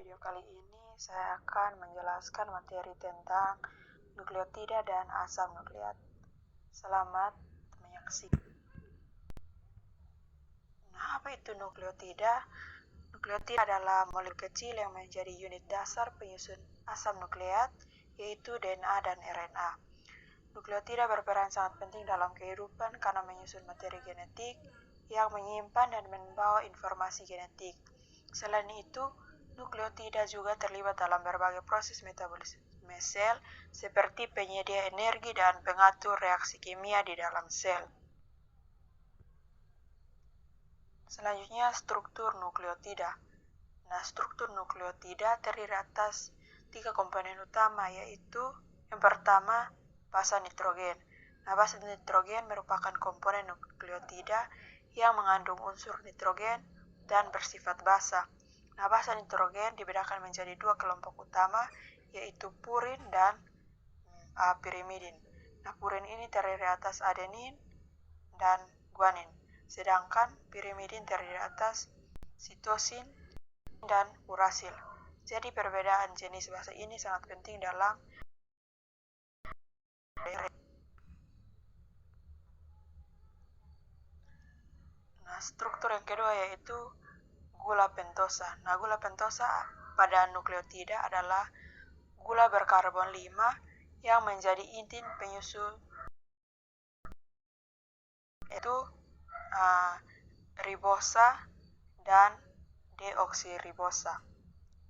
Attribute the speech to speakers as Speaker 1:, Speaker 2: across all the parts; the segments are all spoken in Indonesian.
Speaker 1: video kali ini saya akan menjelaskan materi tentang nukleotida dan asam nukleat. Selamat menyaksikan. Nah, apa itu nukleotida? Nukleotida adalah molekul kecil yang menjadi unit dasar penyusun asam nukleat, yaitu DNA dan RNA. Nukleotida berperan sangat penting dalam kehidupan karena menyusun materi genetik yang menyimpan dan membawa informasi genetik. Selain itu, nukleotida juga terlibat dalam berbagai proses metabolisme sel, seperti penyedia energi dan pengatur reaksi kimia di dalam sel. Selanjutnya, struktur nukleotida. Nah, struktur nukleotida terdiri atas 3 komponen utama, yaitu yang pertama, basa nitrogen. Nah, basa nitrogen merupakan komponen nukleotida yang mengandung unsur nitrogen dan bersifat basa. Nah, basa nitrogen dibedakan menjadi 2 kelompok utama, yaitu purin dan pirimidin. Nah, purin ini terdiri atas adenin dan guanin, sedangkan pirimidin terdiri atas sitosin dan urasil. Jadi perbedaan jenis basa ini sangat penting dalam struktur yang kedua yaitu gula pentosa. Nah, gula pentosa pada nukleotida adalah gula berkarbon 5 yang menjadi inti penyusun itu ribosa dan deoksiribosa.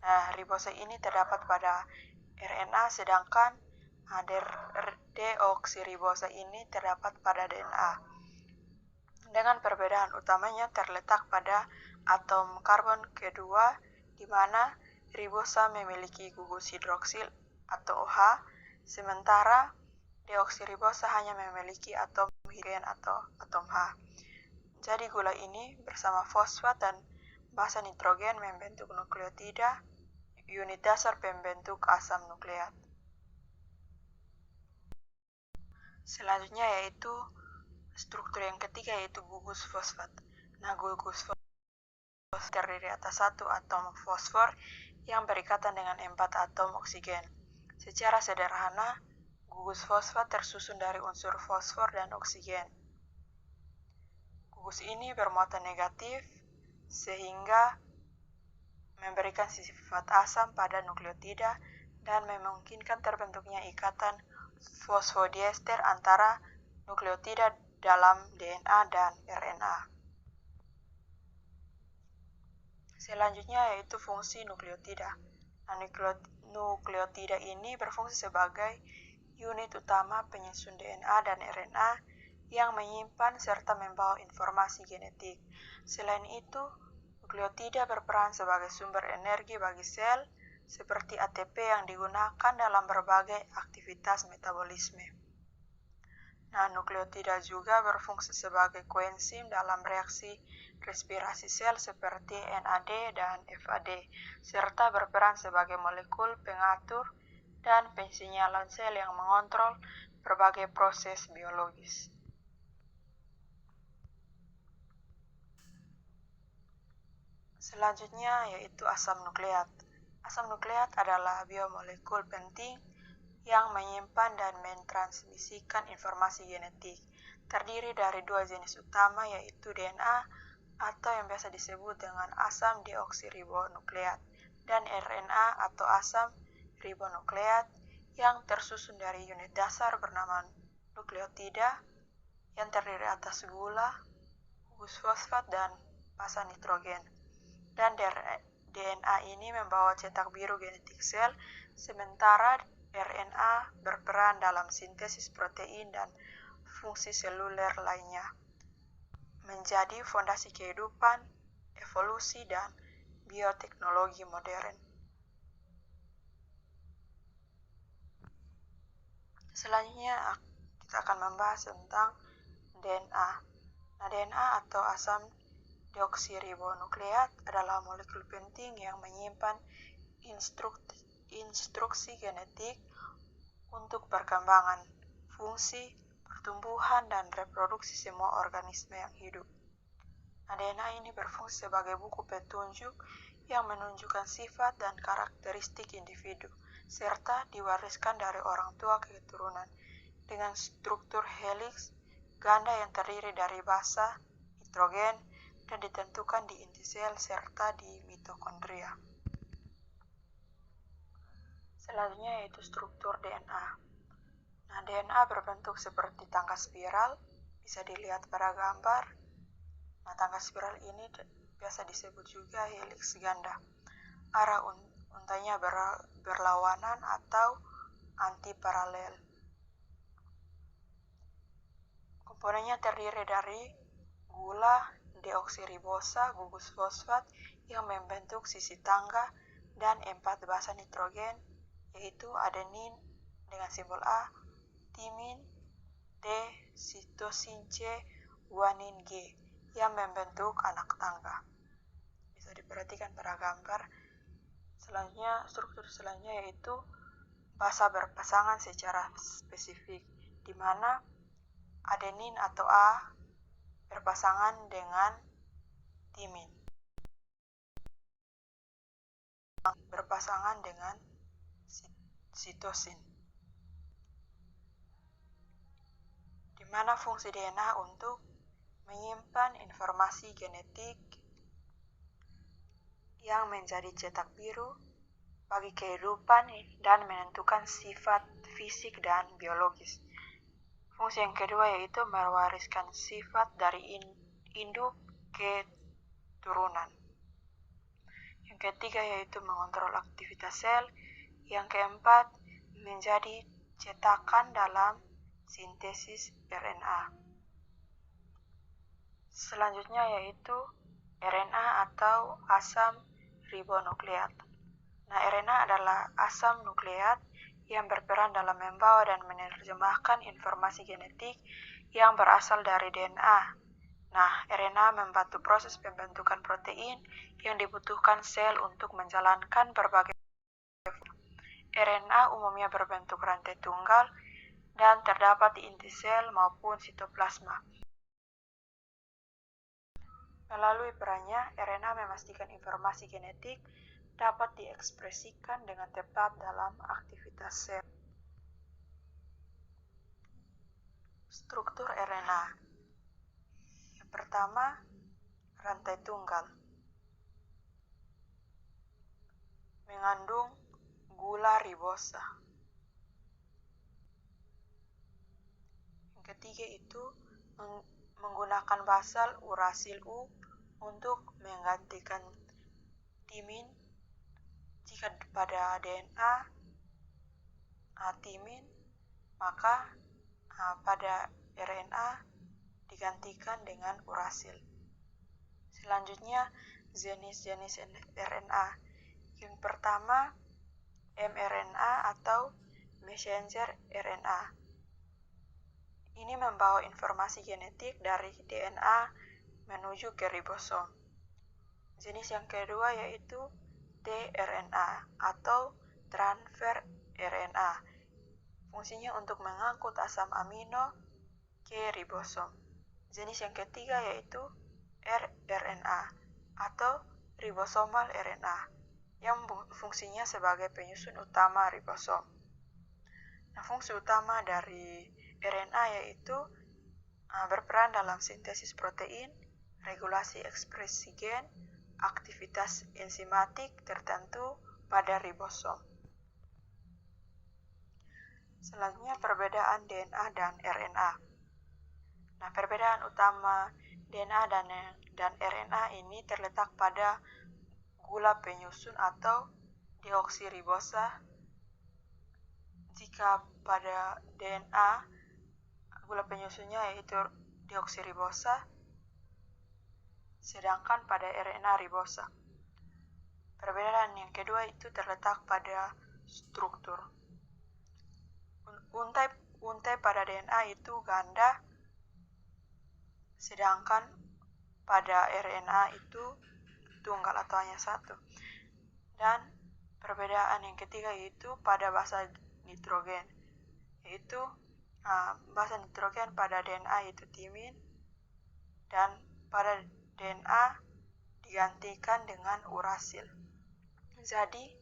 Speaker 1: Nah, ribosa ini terdapat pada RNA, sedangkan deoksiribosa ini terdapat pada DNA. Dengan perbedaan utamanya terletak pada atom karbon kedua, di mana ribosa memiliki gugus hidroksil atau OH, sementara deoksiribosa hanya memiliki atom hidrogen atau atom H. Jadi gula ini bersama fosfat dan basa nitrogen membentuk nukleotida, unit dasar pembentuk asam nukleat. Selanjutnya yaitu struktur yang ketiga yaitu gugus fosfat. Nah, gugus fosfat terdiri atas 1 atom fosfor yang berikatan dengan 4 atom oksigen. Secara sederhana, gugus fosfat tersusun dari unsur fosfor dan oksigen. Gugus ini bermuatan negatif sehingga memberikan sifat asam pada nukleotida dan memungkinkan terbentuknya ikatan fosfodiester antara nukleotida dalam DNA dan RNA. Selanjutnya yaitu fungsi nukleotida. Nah, nukleotida ini berfungsi sebagai unit utama penyusun DNA dan RNA yang menyimpan serta membawa informasi genetik. Selain itu, nukleotida berperan sebagai sumber energi bagi sel, seperti ATP yang digunakan dalam berbagai aktivitas metabolisme. Nah, nukleotida juga berfungsi sebagai koenzim dalam reaksi respirasi sel seperti NAD dan FAD, serta berperan sebagai molekul pengatur dan pensinyalan sel yang mengontrol berbagai proses biologis. Selanjutnya yaitu asam nukleat. Asam nukleat adalah biomolekul penting yang menyimpan dan mentransmisikan informasi genetik. Terdiri dari 2 jenis utama yaitu DNA atau yang biasa disebut dengan asam deoksiribonukleat dan RNA atau asam ribonukleat yang tersusun dari unit dasar bernama nukleotida yang terdiri atas gula, gugus fosfat, dan basa nitrogen. Dan DNA ini membawa cetak biru genetik sel, sementara RNA berperan dalam sintesis protein dan fungsi seluler lainnya, menjadi fondasi kehidupan, evolusi, dan bioteknologi modern. Selanjutnya kita akan membahas tentang DNA. Nah, DNA atau asam deoksiribonukleat adalah molekul penting yang menyimpan instruksi genetik untuk perkembangan, fungsi, pertumbuhan, dan reproduksi semua organisme yang hidup. Nah, DNA ini berfungsi sebagai buku petunjuk yang menunjukkan sifat dan karakteristik individu, serta diwariskan dari orang tua ke keturunan, dengan struktur heliks ganda yang terdiri dari basa, nitrogen, dan ditentukan di inti sel serta di mitokondria. Selanjutnya yaitu struktur DNA. Nah, DNA berbentuk seperti tangga spiral, bisa dilihat pada gambar. Nah, tangga spiral ini biasa disebut juga heliks ganda. Arah untainya berlawanan atau antiparalel. Komponennya terdiri dari gula, deoksiribosa, gugus fosfat yang membentuk sisi tangga, dan 4 basa nitrogen, yaitu adenin dengan simbol A, timin, D, sitosin C, guanin G, yang membentuk anak tangga. Bisa diperhatikan pada gambar. Selanjutnya, struktur selanjutnya yaitu basa berpasangan secara spesifik, di mana adenin atau A berpasangan dengan timin, berpasangan dengan sitosin, di mana fungsi DNA untuk menyimpan informasi genetik yang menjadi cetak biru bagi kehidupan dan menentukan sifat fisik dan biologis. Fungsi yang kedua yaitu mewariskan sifat dari induk ke turunan. Yang ketiga yaitu mengontrol aktivitas sel. Yang keempat, menjadi cetakan dalam sintesis RNA. Selanjutnya yaitu RNA atau asam ribonukleat. Nah, RNA adalah asam nukleat yang berperan dalam membawa dan menerjemahkan informasi genetik yang berasal dari DNA. Nah, RNA membantu proses pembentukan protein yang dibutuhkan sel untuk menjalankan berbagai fungsi. RNA umumnya berbentuk rantai tunggal dan terdapat di inti sel maupun sitoplasma. Melalui perannya, RNA memastikan informasi genetik dapat diekspresikan dengan tepat dalam aktivitas sel. Struktur RNA. Yang pertama, rantai tunggal. Mengandung gula ribosa. Yang ketiga itu menggunakan basal urasil U untuk menggantikan timin. Jika pada DNA timin, maka pada RNA digantikan dengan urasil. Selanjutnya, jenis-jenis RNA. Yang pertama, mRNA atau messenger RNA. Ini membawa informasi genetik dari DNA menuju ke ribosom. Jenis yang kedua yaitu tRNA atau transfer RNA. Fungsinya untuk mengangkut asam amino ke ribosom. Jenis yang ketiga yaitu rRNA atau ribosomal RNA yang fungsinya sebagai penyusun utama ribosom. Nah, fungsi utama dari RNA yaitu berperan dalam sintesis protein, regulasi ekspresi gen, aktivitas enzimatik tertentu pada ribosom. Selanjutnya, perbedaan DNA dan RNA. Nah, perbedaan utama DNA dan RNA ini terletak pada gula penyusun atau deoksiribosa. Jika pada DNA, gula penyusunnya yaitu deoksiribosa, sedangkan pada RNA ribosa. Perbedaan yang kedua itu terletak pada struktur. Untai pada DNA itu ganda, sedangkan pada RNA itu tunggal atau hanya satu. Dan perbedaan yang ketiga yaitu pada basa nitrogen, yaitu basa nitrogen pada DNA yaitu timin, dan pada DNA digantikan dengan urasil. Jadi,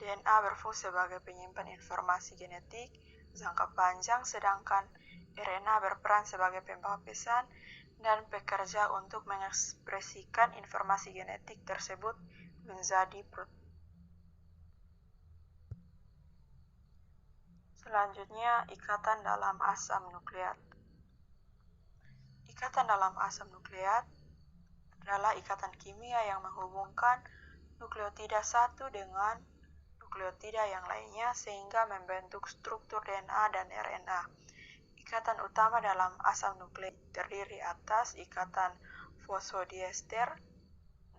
Speaker 1: DNA berfungsi sebagai penyimpan informasi genetik jangka panjang, sedangkan RNA berperan sebagai pembawa pesan dan pekerja untuk mengekspresikan informasi genetik tersebut menjadi protein. Selanjutnya, ikatan dalam asam nukleat. Ikatan dalam asam nukleat adalah ikatan kimia yang menghubungkan nukleotida satu dengan nukleotida yang lainnya sehingga membentuk struktur DNA dan RNA. Ikatan utama dalam asam nukleik terdiri atas ikatan fosfodiester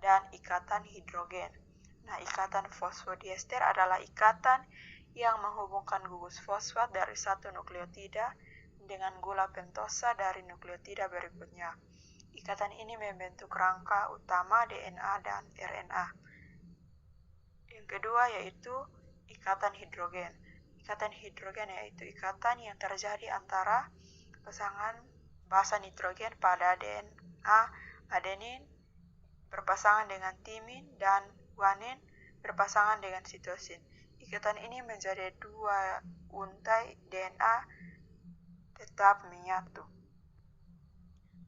Speaker 1: dan ikatan hidrogen. Nah, ikatan fosfodiester adalah ikatan yang menghubungkan gugus fosfat dari satu nukleotida dengan gula pentosa dari nukleotida berikutnya. Ikatan ini membentuk rangka utama DNA dan RNA. Yang kedua yaitu ikatan hidrogen. Ikatan hidrogen yaitu ikatan yang terjadi antara pasangan basa nitrogen pada DNA adenin berpasangan dengan timin dan guanin berpasangan dengan sitosin. Ikatan ini menjadi dua untai DNA tetap menyatu.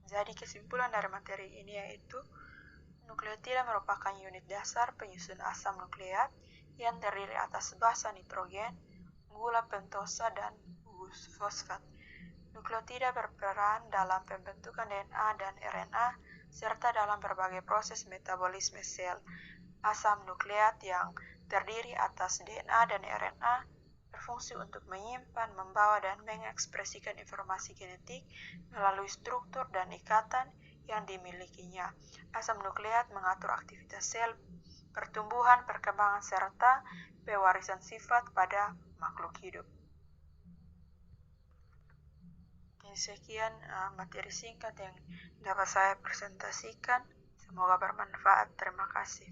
Speaker 1: Jadi kesimpulan dari materi ini yaitu nukleotida merupakan unit dasar penyusun asam nukleat yang terdiri atas basa nitrogen, gula pentosa, dan gugus fosfat. Nukleotida berperan dalam pembentukan DNA dan RNA serta dalam berbagai proses metabolisme sel. Asam nukleat yang terdiri atas DNA dan RNA berfungsi untuk menyimpan, membawa, dan mengekspresikan informasi genetik melalui struktur dan ikatan yang dimilikinya. Asam nukleat mengatur aktivitas sel, pertumbuhan, perkembangan, serta pewarisan sifat pada makhluk hidup. Sekian materi singkat yang dapat saya presentasikan. Semoga bermanfaat. Terima kasih.